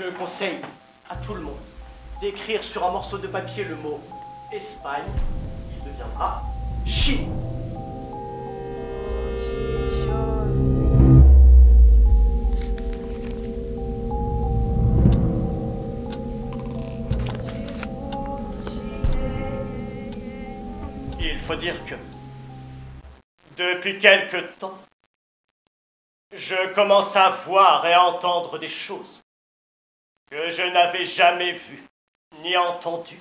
Je conseille à tout le monde d'écrire sur un morceau de papier le mot Espagne. Il deviendra Chine. Il faut dire que, depuis quelque temps, je commence à voir et à entendre des choses que je n'avais jamais vues ni entendues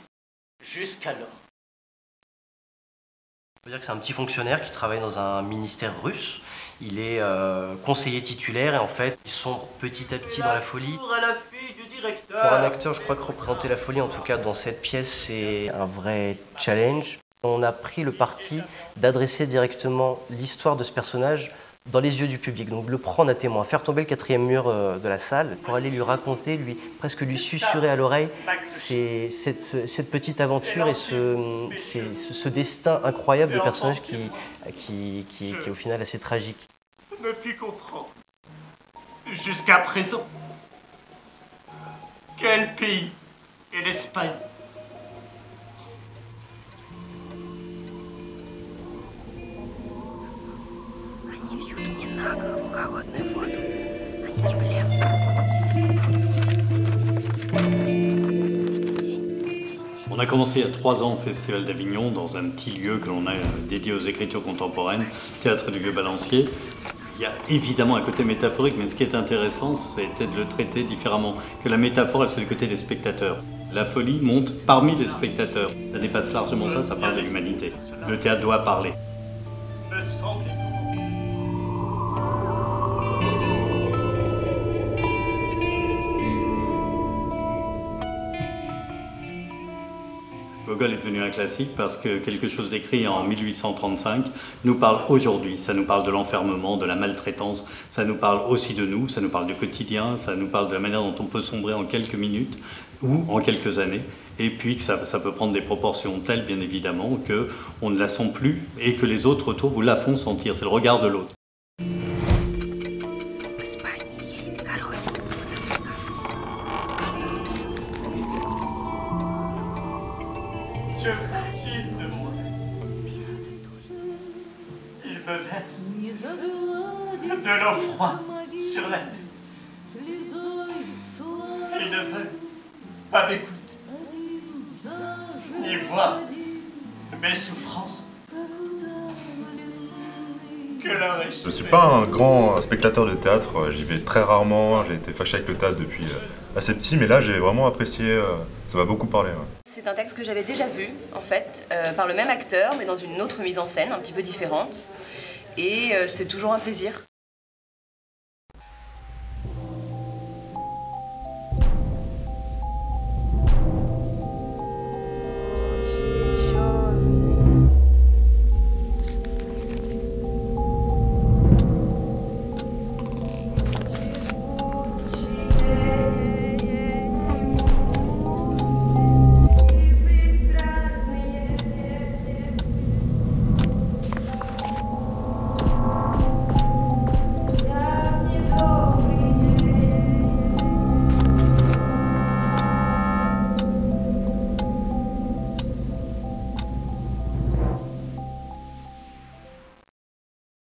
jusqu'alors. On peut dire que c'est un petit fonctionnaire qui travaille dans un ministère russe. Il est conseiller titulaire et en fait, ils sont petit à petit dans la folie. À la fille du directeur. Pour un acteur, je crois que représenter la folie, en tout cas dans cette pièce, c'est un vrai challenge. On a pris le parti d'adresser directement l'histoire de ce personnage dans les yeux du public, donc le prendre à témoin, faire tomber le quatrième mur de la salle pour aller lui raconter, presque lui susurrer à l'oreille cette petite aventure et ce destin incroyable de personnage qui est au final assez tragique. Ne puis comprendre, jusqu'à présent, quel pays est l'Espagne? On a commencé il y a 3 ans au Festival d'Avignon dans un petit lieu que l'on a dédié aux écritures contemporaines, Théâtre du Vieux-Balancier. Il y a évidemment un côté métaphorique, mais ce qui est intéressant, c'était de le traiter différemment, que la métaphore, elle soit du côté des spectateurs. La folie monte parmi les spectateurs. Ça dépasse largement ça, ça parle de l'humanité. Le théâtre doit parler. Me semble-t-il. Gogol est devenu un classique parce que quelque chose d'écrit en 1835 nous parle aujourd'hui. Ça nous parle de l'enfermement, de la maltraitance, ça nous parle aussi de nous, ça nous parle du quotidien, ça nous parle de la manière dont on peut sombrer en quelques minutes ou en quelques années. Et puis que ça peut prendre des proportions telles, bien évidemment, qu'on ne la sent plus et que les autres autour vous la font sentir. C'est le regard de l'autre. Je fatigue de moi. Il me verse de l'eau froide sur la tête. Ils ne veulent pas m'écouter, ni voir mes souffrances. Que leur Je ne suis pas un grand spectateur de théâtre, j'y vais très rarement, j'ai été fâché avec le théâtre depuis assez petit, mais là j'ai vraiment apprécié, ça m'a beaucoup parlé. Ouais. C'est un texte que j'avais déjà vu, en fait, par le même acteur, mais dans une autre mise en scène, un petit peu différente. Et c'est toujours un plaisir